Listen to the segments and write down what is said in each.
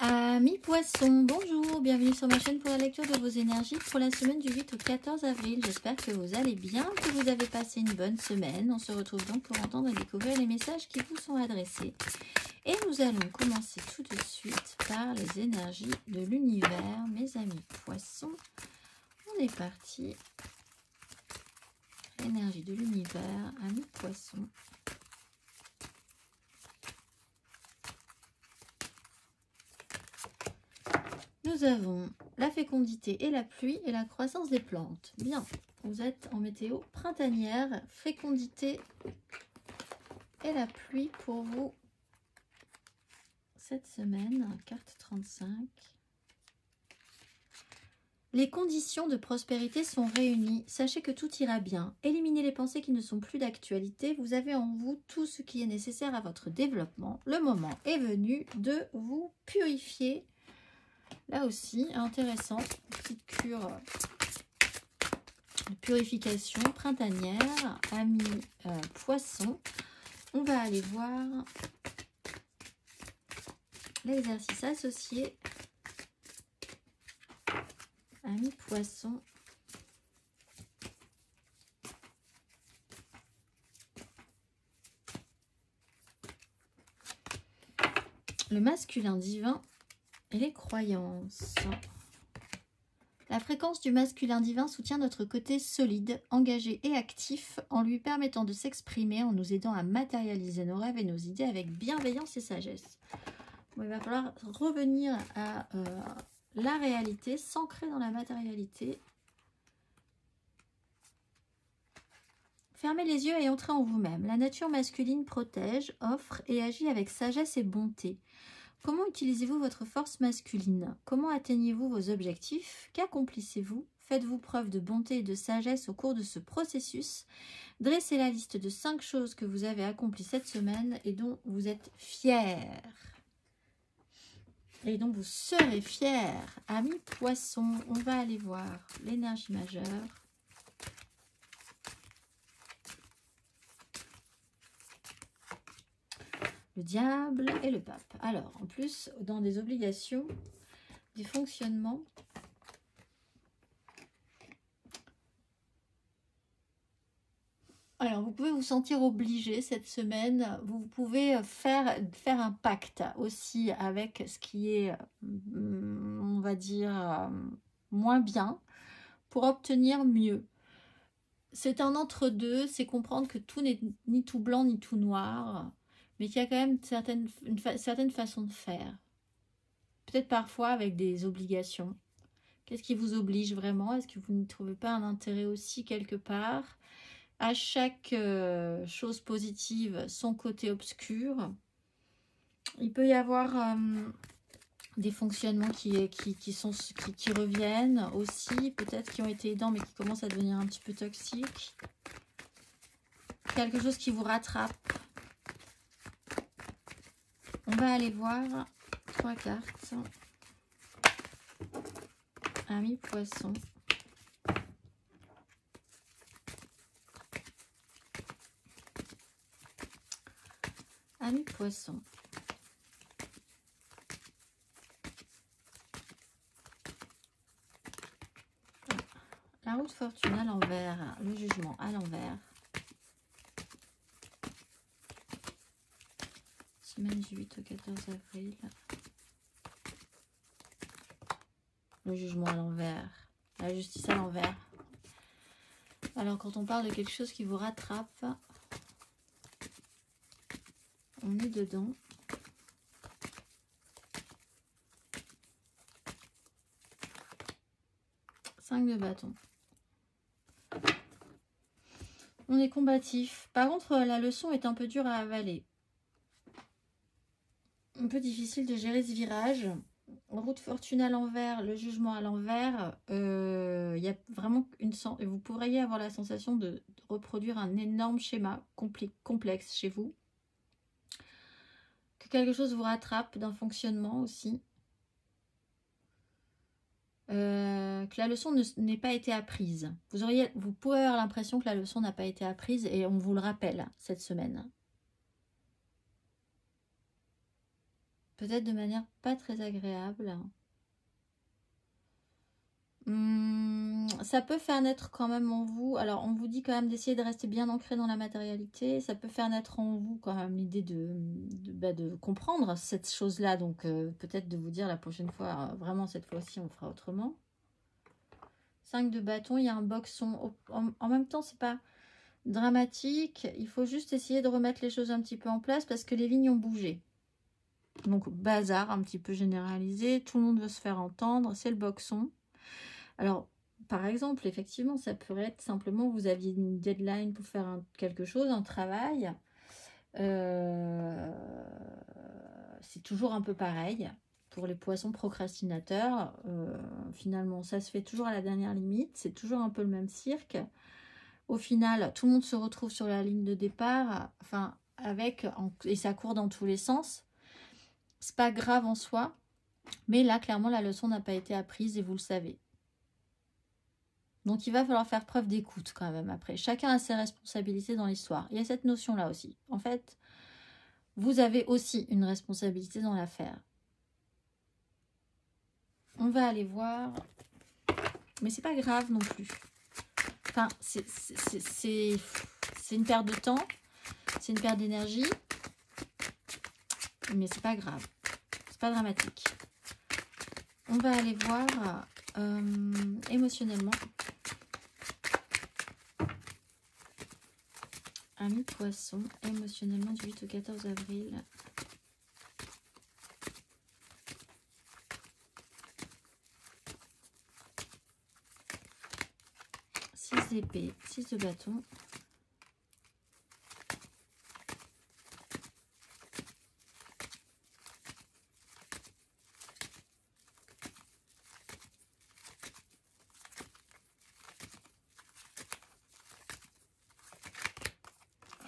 Amis poissons, bonjour, bienvenue sur ma chaîne pour la lecture de vos énergies pour la semaine du 8 au 14 avril. J'espère que vous allez bien, que vous avez passé une bonne semaine. On se retrouve donc pour entendre et découvrir les messages qui vous sont adressés. Et nous allons commencer tout de suite par les énergies de l'univers, mes amis poissons. On est parti. Énergie de l'univers, amis poissons. Nous avons la fécondité et la pluie et la croissance des plantes. Bien, vous êtes en météo printanière, fécondité et la pluie pour vous cette semaine, carte 35. Les conditions de prospérité sont réunies. Sachez que tout ira bien. Éliminez les pensées qui ne sont plus d'actualité. Vous avez en vous tout ce qui est nécessaire à votre développement. Le moment est venu de vous purifier. Là aussi, intéressant, petite cure de purification printanière, amis poissons. On va aller voir l'exercice associé, amis poissons. Le masculin divin et les croyances. La fréquence du masculin divin soutient notre côté solide, engagé et actif en lui permettant de s'exprimer, en nous aidant à matérialiser nos rêves et nos idées avec bienveillance et sagesse. Bon, il va falloir revenir à la réalité, s'ancrer dans la matérialité. Fermez les yeux et entrez en vous-même. La nature masculine protège, offre et agit avec sagesse et bonté. Comment utilisez-vous votre force masculine? Comment atteignez-vous vos objectifs? Qu'accomplissez-vous? Faites-vous preuve de bonté et de sagesse au cours de ce processus. Dressez la liste de 5 choses que vous avez accomplies cette semaine et dont vous êtes fiers. Et dont vous serez fiers. Amis poissons, on va aller voir l'énergie majeure. Le diable et le pape. Alors, en plus, dans des obligations, des fonctionnements. Alors, vous pouvez vous sentir obligé cette semaine. Vous pouvez faire un pacte aussi avec ce qui est, on va dire, moins bien pour obtenir mieux. C'est un entre-deux, c'est comprendre que tout n'est ni tout blanc ni tout noir, mais qu'il y a quand même une certaine façon de faire. Peut-être parfois avec des obligations. Qu'est-ce qui vous oblige vraiment? Est-ce que vous n'y trouvez pas un intérêt aussi quelque part? À chaque chose positive, son côté obscur. Il peut y avoir des fonctionnements qui reviennent aussi, peut-être qui ont été aidants mais qui commencent à devenir un petit peu toxiques. Quelque chose qui vous rattrape. On va aller voir 3 cartes. Amis poissons. Amis poissons. La roue de fortune à l'envers, le jugement à l'envers. Semaine du 8 au 14 avril. Le jugement à l'envers. La justice à l'envers. Alors, quand on parle de quelque chose qui vous rattrape, on est dedans. Cinq de bâton. On est combatif. Par contre, la leçon est un peu dure à avaler. Un peu difficile de gérer ce virage. Roue de fortune à l'envers, le jugement à l'envers. Il y a vraiment vous pourriez avoir la sensation de reproduire un énorme schéma complexe chez vous. Que quelque chose vous rattrape d'un fonctionnement aussi. Que la leçon n'ait pas été apprise. Vous pouvez avoir l'impression que la leçon n'a pas été apprise et on vous le rappelle cette semaine. peut-être de manière pas très agréable. Ça peut faire naître quand même en vous, alors on vous dit quand même d'essayer de rester bien ancré dans la matérialité, ça peut faire naître en vous quand même l'idée de comprendre cette chose-là, donc peut-être de vous dire la prochaine fois, vraiment cette fois-ci on fera autrement. 5 de bâton, il y a un boxon, en même temps c'est pas dramatique, il faut juste essayer de remettre les choses un petit peu en place parce que les lignes ont bougé. Donc bazar un petit peu généralisé, tout le monde veut se faire entendre, c'est le boxon. Alors, par exemple, effectivement, ça pourrait être simplement, vous aviez une deadline pour faire quelque chose, un travail. C'est toujours un peu pareil pour les poissons procrastinateurs. Finalement, ça se fait toujours à la dernière limite. C'est toujours un peu le même cirque. Au final, tout le monde se retrouve sur la ligne de départ, enfin, et ça court dans tous les sens. C'est pas grave en soi, mais là, clairement, la leçon n'a pas été apprise et vous le savez. Donc, il va falloir faire preuve d'écoute quand même après. Chacun a ses responsabilités dans l'histoire. Il y a cette notion-là aussi. En fait, vous avez aussi une responsabilité dans l'affaire. On va aller voir. Mais c'est pas grave non plus. Enfin, c'est une perte de temps. C'est une perte d'énergie. Mais c'est pas grave. C'est pas dramatique. On va aller voir émotionnellement. Ami poisson, émotionnellement du 8 au 14 avril. D'épée, 6 de bâton.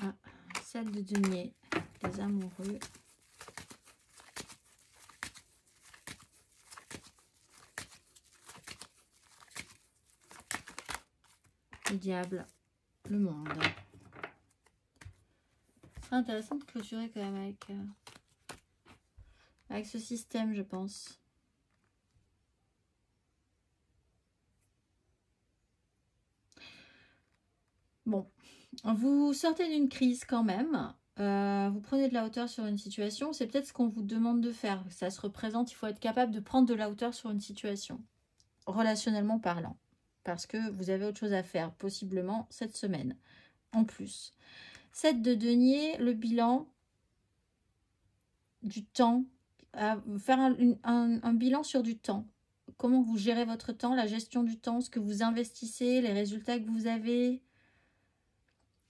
Ah, 7 de denier, les amoureux. Le diable, le monde. Ce serait intéressant de clôturer quand même avec ce système, je pense. Bon, vous sortez d'une crise quand même. Vous prenez de la hauteur sur une situation. C'est peut-être ce qu'on vous demande de faire. Ça se représente, il faut être capable de prendre de la hauteur sur une situation, relationnellement parlant. Parce que vous avez autre chose à faire, possiblement cette semaine, en plus. 7 de denier, le bilan du temps. Faire un bilan sur du temps. Comment vous gérez votre temps, la gestion du temps, ce que vous investissez, les résultats que vous avez.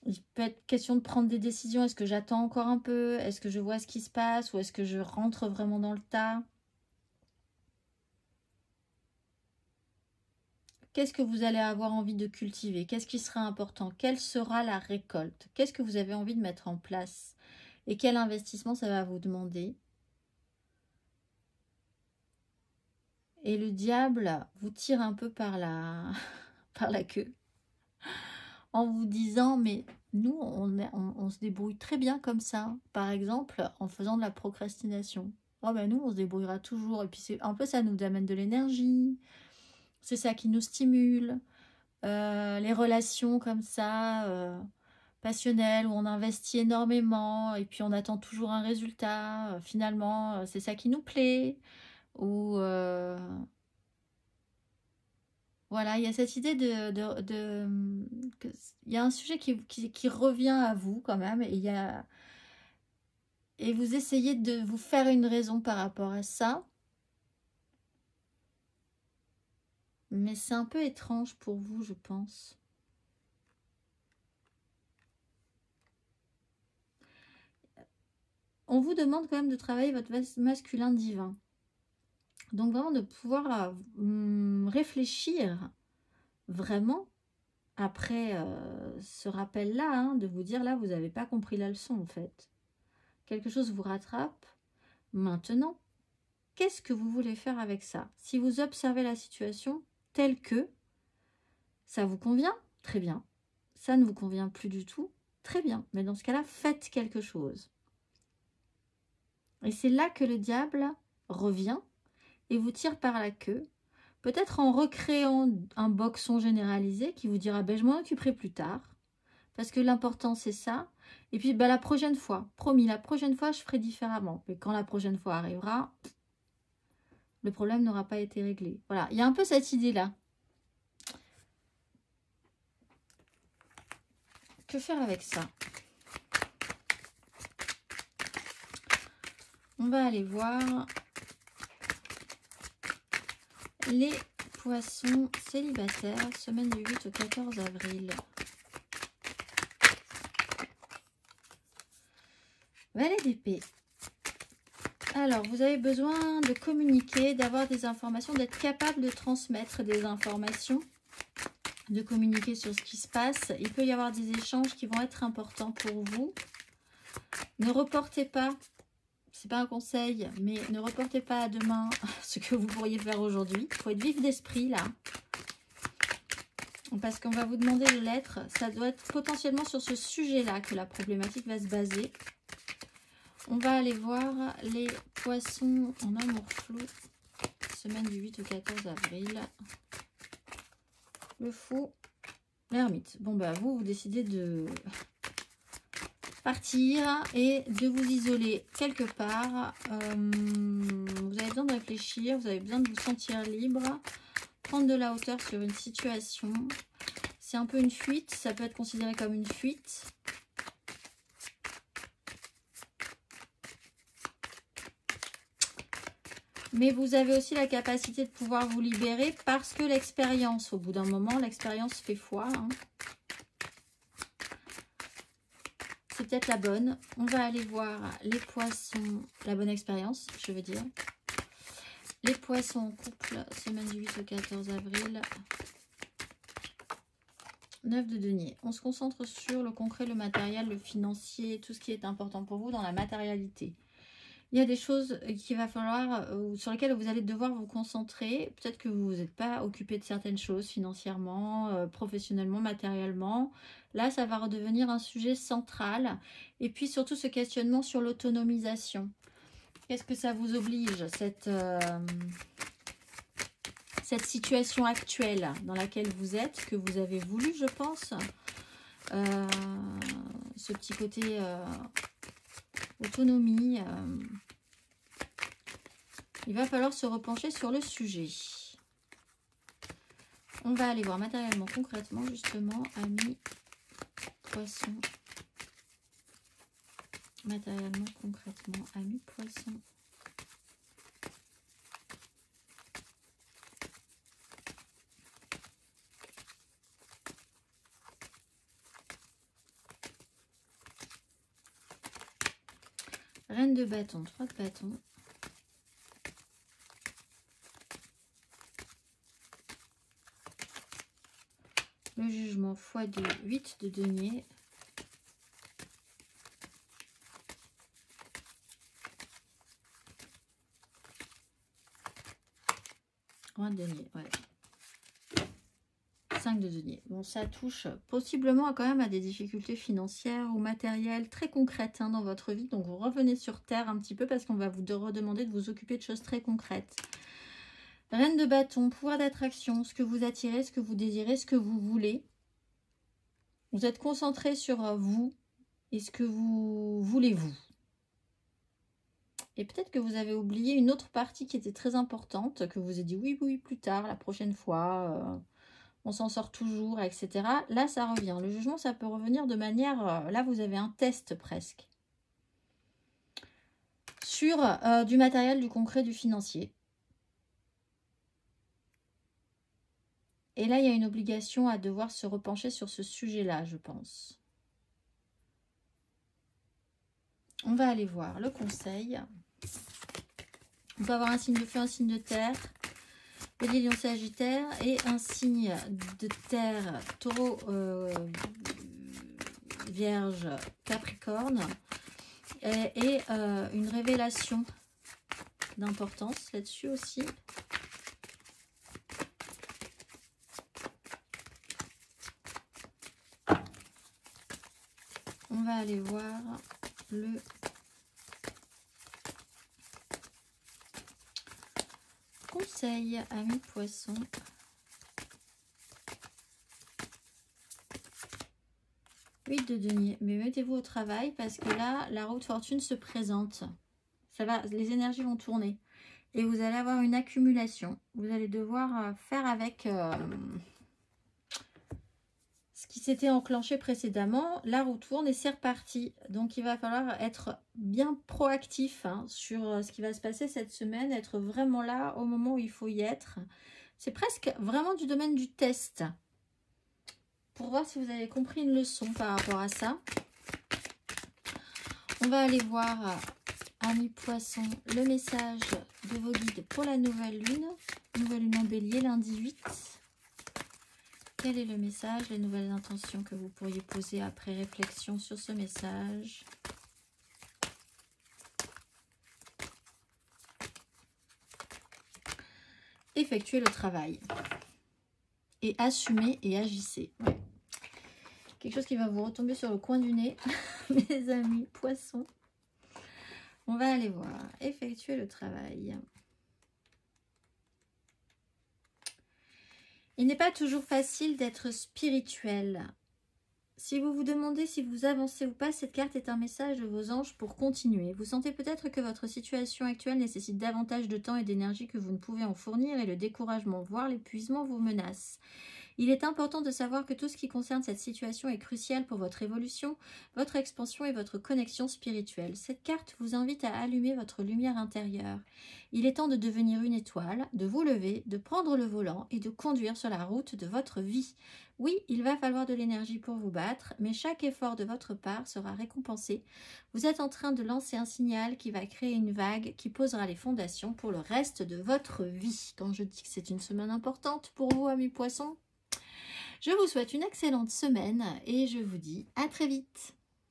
Il peut être question de prendre des décisions. Est-ce que j'attends encore un peu? Est-ce que je vois ce qui se passe? Ou est-ce que je rentre vraiment dans le tas? Qu'est-ce que vous allez avoir envie de cultiver? Qu'est-ce qui sera important? Quelle sera la récolte? Qu'est-ce que vous avez envie de mettre en place? Et quel investissement ça va vous demander? Et le diable vous tire un peu par la queue en vous disant, mais nous, on se débrouille très bien comme ça. Par exemple, en faisant de la procrastination. Oh ben nous, on se débrouillera toujours. Et puis, un peu, ça nous amène de l'énergie. C'est ça qui nous stimule. Les relations comme ça, passionnelles, où on investit énormément et puis on attend toujours un résultat. Finalement, c'est ça qui nous plaît. Ou voilà, il y a cette idée il y a un sujet qui revient à vous quand même. Et vous essayez de vous faire une raison par rapport à ça. Mais c'est un peu étrange pour vous, je pense. On vous demande quand même de travailler votre masculin divin. Donc vraiment de pouvoir réfléchir vraiment après ce rappel-là, hein, de vous dire là, vous n'avez pas compris la leçon en fait. Quelque chose vous rattrape. Maintenant, qu'est-ce que vous voulez faire avec ça? Si vous observez la situation telle que ça vous convient, très bien. Ça ne vous convient plus du tout, très bien. Mais dans ce cas-là, faites quelque chose. Et c'est là que le diable revient et vous tire par la queue. Peut-être en recréant un boxon généralisé qui vous dira ben, je m'en occuperai plus tard. Parce que l'important c'est ça. Et puis ben, la prochaine fois, promis, la prochaine fois je ferai différemment. Mais quand la prochaine fois arrivera, le problème n'aura pas été réglé. Voilà, il y a un peu cette idée-là. Que faire avec ça? On va aller voir les poissons célibataires, semaine du 8 au 14 avril. Valet d'épée. Alors, vous avez besoin de communiquer, d'avoir des informations, d'être capable de transmettre des informations, de communiquer sur ce qui se passe. Il peut y avoir des échanges qui vont être importants pour vous. Ne reportez pas, c'est pas un conseil, mais ne reportez pas à demain ce que vous pourriez faire aujourd'hui. Il faut être vif d'esprit là. Parce qu'on va vous demander de l'être. Ça doit être potentiellement sur ce sujet-là que la problématique va se baser. On va aller voir les poissons en amour flou, semaine du 8 au 14 avril. Le fou, l'ermite. Bon, bah vous décidez de partir et de vous isoler quelque part. Vous avez besoin de réfléchir, vous avez besoin de vous sentir libre, prendre de la hauteur sur une situation. C'est un peu une fuite, ça peut être considéré comme une fuite. Mais vous avez aussi la capacité de pouvoir vous libérer parce que l'expérience, au bout d'un moment, l'expérience fait foi. Hein. C'est peut-être la bonne. On va aller voir les poissons, la bonne expérience, je veux dire. Les poissons en couple, semaine du 8 au 14 avril. 9 de denier. On se concentre sur le concret, le matériel, le financier, tout ce qui est important pour vous dans la matérialité. Il y a des choses qu'il va falloir, sur lesquelles vous allez devoir vous concentrer. Peut-être que vous n'êtes pas occupé de certaines choses financièrement, professionnellement, matériellement. Là, ça va redevenir un sujet central. Et puis surtout ce questionnement sur l'autonomisation. Qu'est-ce que ça vous oblige, cette situation actuelle dans laquelle vous êtes, que vous avez voulu, je pense. Ce petit côté... autonomie, il va falloir se repencher sur le sujet. On va aller voir matériellement, concrètement, justement, amis poissons. Matériellement, concrètement, amis poissons. Reine de bâton, 3 de bâton. Le jugement x2, 8 de denier. Un denier, ouais. 5 de denier. Bon, ça touche possiblement quand même à des difficultés financières ou matérielles très concrètes hein, dans votre vie. Donc, vous revenez sur terre un petit peu parce qu'on va vous redemander de vous occuper de choses très concrètes. Reine de bâton, pouvoir d'attraction, ce que vous attirez, ce que vous désirez, ce que vous voulez. Vous êtes concentré sur vous et ce que vous voulez vous. Et peut-être que vous avez oublié une autre partie qui était très importante, que vous avez dit oui, oui, plus tard, la prochaine fois... on s'en sort toujours, etc. Là, ça revient. Le jugement, ça peut revenir de manière... là, vous avez un test presque. Sur du matériel, du concret, du financier. Et là, il y a une obligation à devoir se repencher sur ce sujet-là, je pense. On va aller voir le conseil. On peut avoir un signe de feu, un signe de terre. Bélier, Lion, Sagittaire et un signe de terre, Taureau, Vierge, Capricorne et une révélation d'importance là-dessus aussi. On va aller voir le conseil, amis poissons. Oui, de denier. Mais mettez-vous au travail parce que là, la roue de fortune se présente. Ça va, les énergies vont tourner. Et vous allez avoir une accumulation. Vous allez devoir faire avec ce qui s'était enclenché précédemment. La roue tourne et c'est reparti. Donc, il va falloir être bien proactif sur ce qui va se passer cette semaine. Être vraiment là au moment où il faut y être. C'est presque vraiment du domaine du test. Pour voir si vous avez compris une leçon par rapport à ça. On va aller voir, amis poissons, le message de vos guides pour la nouvelle lune. Nouvelle lune en bélier, lundi 8. Quel est le message, les nouvelles intentions que vous pourriez poser après réflexion sur ce message? Effectuez le travail. Et assumez et agissez. Ouais. Quelque chose qui va vous retomber sur le coin du nez, mes amis poissons. On va aller voir. Effectuer le travail. Il n'est pas toujours facile d'être spirituel. Si vous vous demandez si vous avancez ou pas, cette carte est un message de vos anges pour continuer. Vous sentez peut-être que votre situation actuelle nécessite davantage de temps et d'énergie que vous ne pouvez en fournir et le découragement, voire l'épuisement vous menace. Il est important de savoir que tout ce qui concerne cette situation est crucial pour votre évolution, votre expansion et votre connexion spirituelle. Cette carte vous invite à allumer votre lumière intérieure. Il est temps de devenir une étoile, de vous lever, de prendre le volant et de conduire sur la route de votre vie. Oui, il va falloir de l'énergie pour vous battre, mais chaque effort de votre part sera récompensé. Vous êtes en train de lancer un signal qui va créer une vague qui posera les fondations pour le reste de votre vie. Quand je dis que c'est une semaine importante pour vous, amis poissons, je vous souhaite une excellente semaine et je vous dis à très vite.